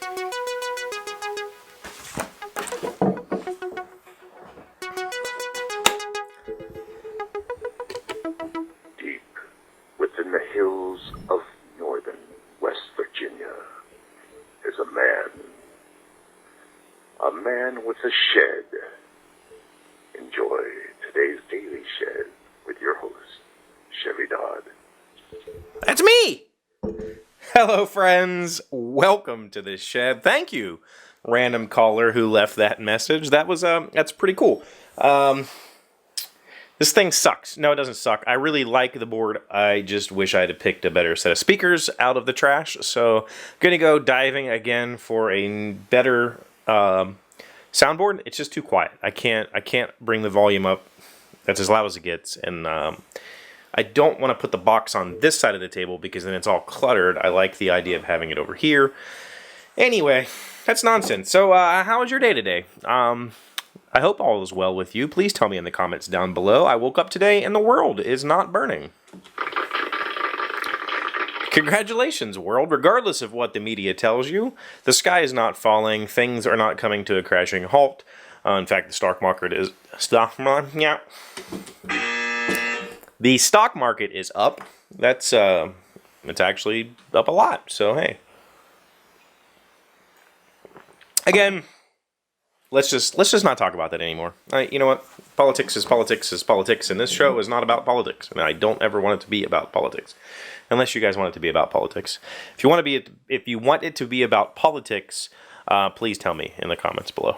Deep within the hills of northern West Virginia is a man. A man with a shed. Enjoy today's Daily Shed with your host, Chevee Dodd. That's me! Hello, friends. Welcome to this shed. Thank you, random caller who left that message. That's pretty cool. This thing sucks. No, it doesn't suck. I really like the board. I just wish I had picked a better set of speakers out of the trash. So, I'm gonna go diving again for a better soundboard. It's just too quiet. I can't bring the volume up. That's as loud as it gets, and I don't want to put the box on this side of the table because then it's all cluttered. I like the idea of having it over here. Anyway, that's nonsense. So, how was your day today? I hope all is well with you. Please tell me in the comments down below. I woke up today and the world is not burning. Congratulations, world. Regardless of what the media tells you, the sky is not falling. Things are not coming to a crashing halt. In fact, the stock market is... The stock market is up. It's actually up a lot. So, hey. Again... Let's just not talk about that anymore. You know what? Politics is politics is politics, and this show is not about politics. And I don't ever want it to be about politics, unless you guys want it to be about politics. If you want it to be about politics, please tell me in the comments below.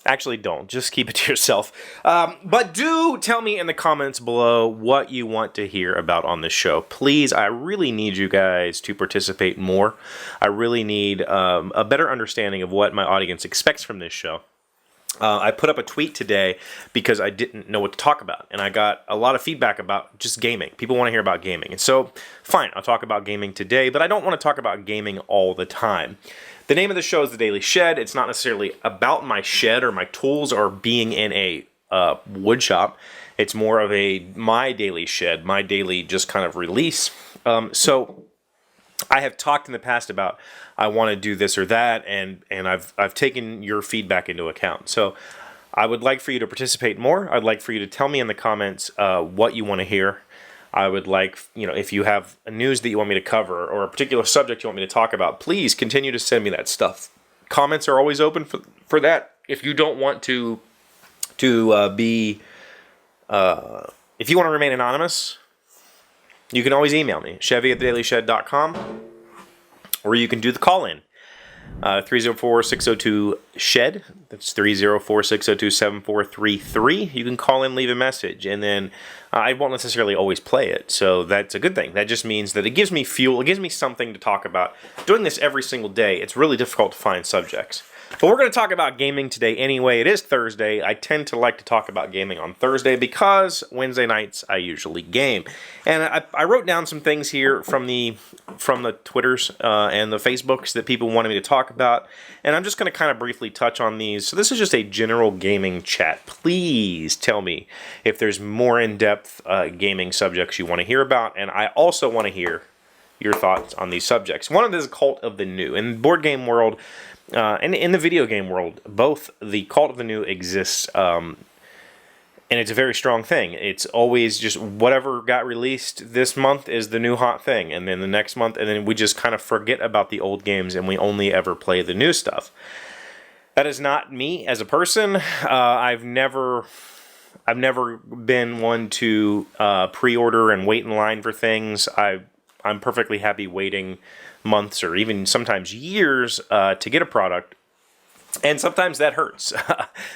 Actually, don't. Just keep it to yourself. But do tell me in the comments below what you want to hear about on this show. Please, I really need you guys to participate more. I really need a better understanding of what my audience expects from this show. I put up a tweet today because I didn't know what to talk about, and I got a lot of feedback about just gaming. People want to hear about gaming, and so, fine, I'll talk about gaming today, but I don't want to talk about gaming all the time. The name of the show is The Daily Shed. It's not necessarily about my shed or my tools or being in a wood shop. It's more of my daily shed, my daily just kind of release. So I have talked in the past about I want to do this or that, and I've taken your feedback into account. So I would like for you to participate more. I'd like for you to tell me in the comments what you want to hear. I would like, if you have a news that you want me to cover or a particular subject you want me to talk about, please continue to send me that stuff. Comments are always open for that. If you don't want if you want to remain anonymous, you can always email me, chevee@thedailyshed.com, or you can do the call-in. 304-602-SHED. That's 304-602-7433. You can call in, leave a message, and then I won't necessarily always play it, so that's a good thing. That just means that it gives me fuel, it gives me something to talk about. Doing this every single day, it's really difficult to find subjects. But we're going to talk about gaming today anyway. It is Thursday. I tend to like to talk about gaming on Thursday because Wednesday nights I usually game. And I wrote down some things here from the Twitters and the Facebooks that people wanted me to talk about. And I'm just going to kind of briefly touch on these. So this is just a general gaming chat. Please tell me if there's more in-depth gaming subjects you want to hear about. And I also want to hear your thoughts on these subjects. One of them is Cult of the New. In the board game world... and in the video game world, both the Cult of the New exists, and it's a very strong thing. It's always just whatever got released this month is the new hot thing, and then the next month, and then we just kind of forget about the old games, and we only ever play the new stuff. That is not me as a person. I've never been one to pre-order and wait in line for things. I'm perfectly happy waiting months or even sometimes years to get a product, and sometimes that hurts.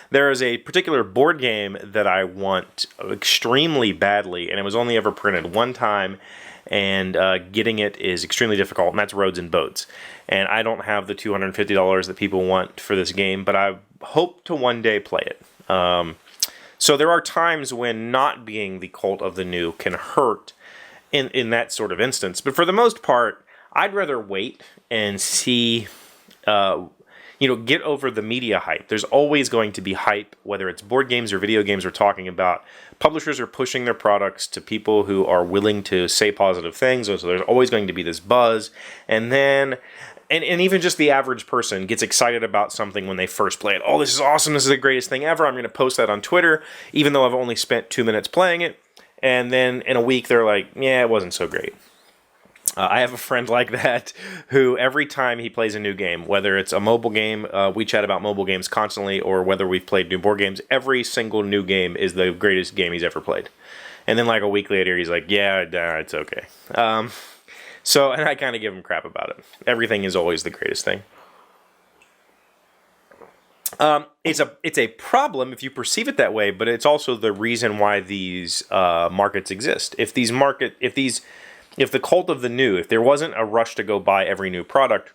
There is a particular board game that I want extremely badly, and it was only ever printed one time, and getting it is extremely difficult, and that's Roads and Boats. And I don't have the $250 that people want for this game, but I hope to one day play it. So there are times when not being the Cult of the New can hurt in that sort of instance, but for the most part, I'd rather wait and see, get over the media hype. There's always going to be hype, whether it's board games or video games we're talking about. Publishers are pushing their products to people who are willing to say positive things, so there's always going to be this buzz. And then and even just the average person gets excited about something when they first play it. Oh, this is awesome. This is the greatest thing ever. I'm going to post that on Twitter, even though I've only spent 2 minutes playing it. And then in a week, they're like, yeah, it wasn't so great. I have a friend like that who every time he plays a new game, whether it's a mobile game, we chat about mobile games constantly, or whether we've played new board games, every single new game is the greatest game he's ever played. And then like a week later, he's like, yeah, it's okay. So, and I kind of give him crap about it. Everything is always the greatest thing. It's a problem if you perceive it that way, but it's also the reason why these markets exist. If the cult of the new, if there wasn't a rush to go buy every new product,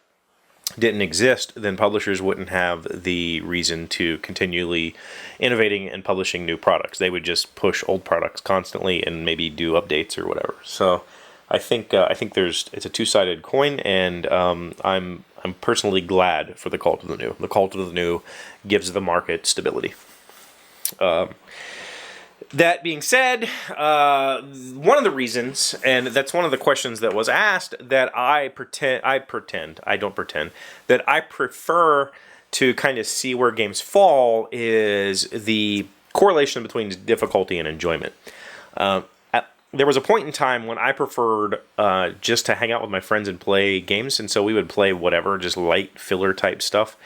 didn't exist, then publishers wouldn't have the reason to continually innovating and publishing new products. They would just push old products constantly and maybe do updates or whatever. So I think it's a two-sided coin, and I'm personally glad for the cult of the new. The cult of the new gives the market stability. That being said, one of the reasons, and that's one of the questions that was asked, that I don't pretend, that I prefer to kind of see where games fall is the correlation between difficulty and enjoyment. There was a point in time when I preferred just to hang out with my friends and play games, and so we would play whatever, just light filler type stuff,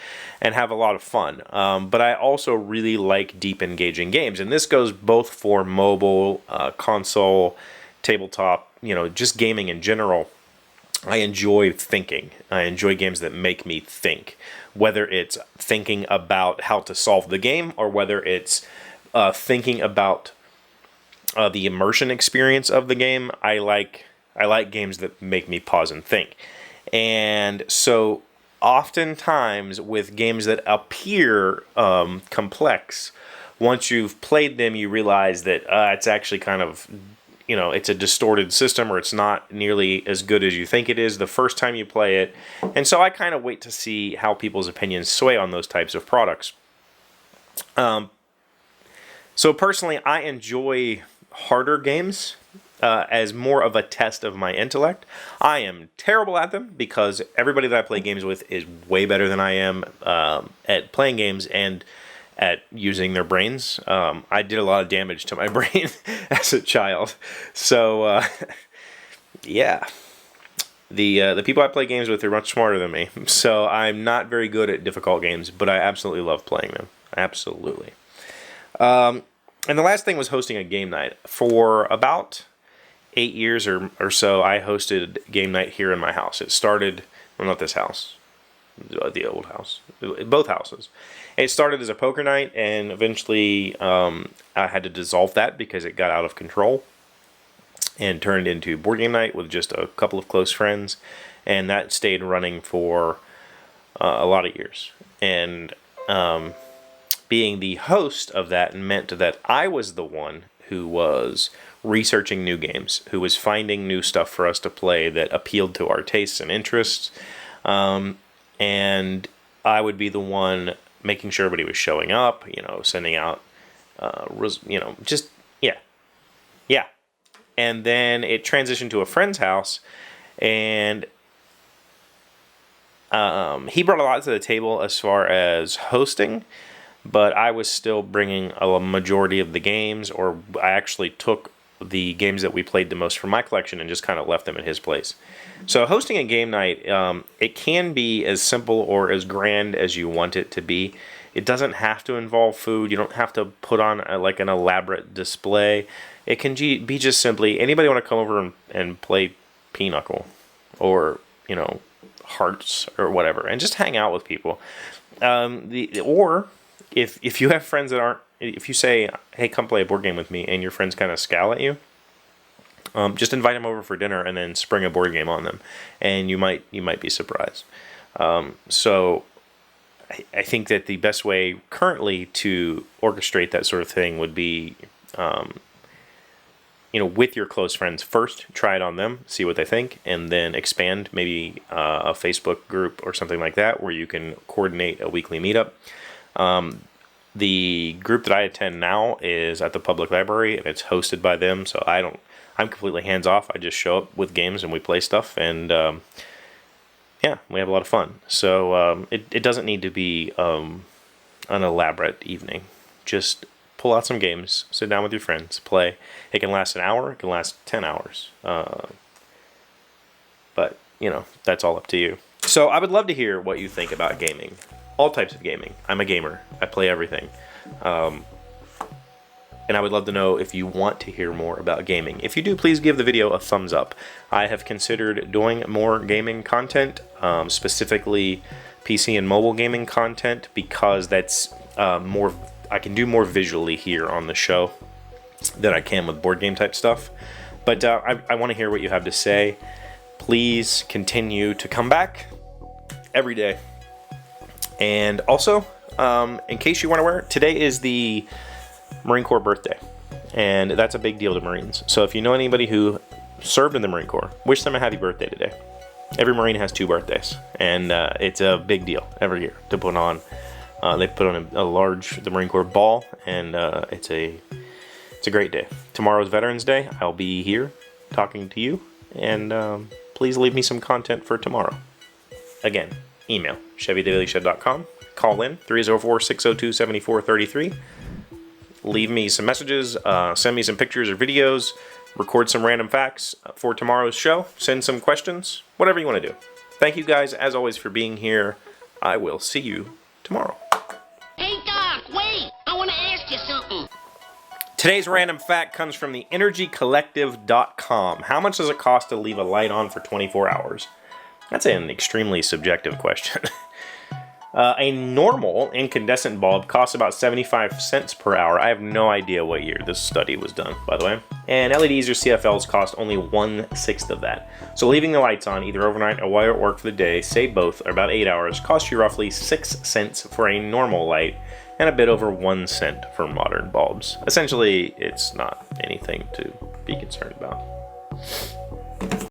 and have a lot of fun. But I also really like deep engaging games, and this goes both for mobile, console, tabletop, just gaming in general. I enjoy thinking. I enjoy games that make me think, whether it's thinking about how to solve the game or whether it's thinking about the immersion experience of the game. I like games that make me pause and think. And so oftentimes with games that appear complex, once you've played them, you realize that it's actually kind of, it's a distorted system, or it's not nearly as good as you think it is the first time you play it. And so I kind of wait to see how people's opinions sway on those types of products. So personally, I enjoy harder games as more of a test of my intellect. I am terrible at them because everybody that I play games with is way better than I am at playing games and at using their brains. I did a lot of damage to my brain as a child. So, yeah. The people I play games with are much smarter than me. So I'm not very good at difficult games, but I absolutely love playing them. Absolutely. And the last thing was hosting a game night. For about 8 years or so, I hosted game night here in my house. It started, well, not this house, the old house, both houses. It started as a poker night, and eventually I had to dissolve that because it got out of control and turned into board game night with just a couple of close friends, and that stayed running for a lot of years. And being the host of that meant that I was the one who was researching new games, who was finding new stuff for us to play that appealed to our tastes and interests, and I would be the one making sure everybody was showing up, sending out, yeah. And then it transitioned to a friend's house, and he brought a lot to the table as far as hosting, but I was still bringing a majority of the games, or I actually took the games that we played the most from my collection and just kind of left them at his place. So hosting a game night, it can be as simple or as grand as you want it to be. It doesn't have to involve food. You don't have to put on like an elaborate display. It can be just simply, anybody want to come over and play Pinochle or, Hearts or whatever, and just hang out with people. Or if you have friends that aren't, if you say, hey, come play a board game with me, and your friends kind of scowl at you, just invite them over for dinner and then spring a board game on them, and you might be surprised. So I think that the best way currently to orchestrate that sort of thing would be, with your close friends first, try it on them, see what they think, and then expand maybe a Facebook group or something like that where you can coordinate a weekly meetup. The group that I attend now is at the public library, and it's hosted by them, so I'm completely hands off. I just show up with games and we play stuff, and yeah, we have a lot of fun. So it doesn't need to be an elaborate evening. Just pull out some games, sit down with your friends, play. It can last an hour, it can last 10 hours. But, you know, that's all up to you. So I would love to hear what you think about gaming. All types of gaming. I'm a gamer. I play everything. And I would love to know if you want to hear more about gaming. If you do, please give the video a thumbs up. I have considered doing more gaming content, specifically PC and mobile gaming content, because that's more, I can do more visually here on the show than I can with board game type stuff. But I want to hear what you have to say. Please continue to come back every day. And also, in case you weren't aware, today is the Marine Corps birthday, and that's a big deal to Marines. So if you know anybody who served in the Marine Corps, wish them a happy birthday today. Every Marine has 2 birthdays, and it's a big deal every year to put on. They put on the Marine Corps ball, and it's a great day. Tomorrow's Veterans Day. I'll be here talking to you, and please leave me some content for tomorrow. Again, email CheveeDailyShed.com. Call in 304-602-7433. Leave me some messages, send me some pictures or videos, record some random facts for tomorrow's show, send some questions, whatever you want to do. Thank you guys, as always, for being here. I will see you tomorrow. Hey, Doc, wait! I want to ask you something. Today's random fact comes from the energycollective.com. How much does it cost to leave a light on for 24 hours? That's an extremely subjective question. A normal incandescent bulb costs about 75 cents per hour. I have no idea what year this study was done, by the way. And LEDs or CFLs cost only 1/6 of that. So leaving the lights on either overnight or while you're at work for the day, say both, or about 8 hours, costs you roughly 6 cents for a normal light and a bit over 1 cent for modern bulbs. Essentially, it's not anything to be concerned about.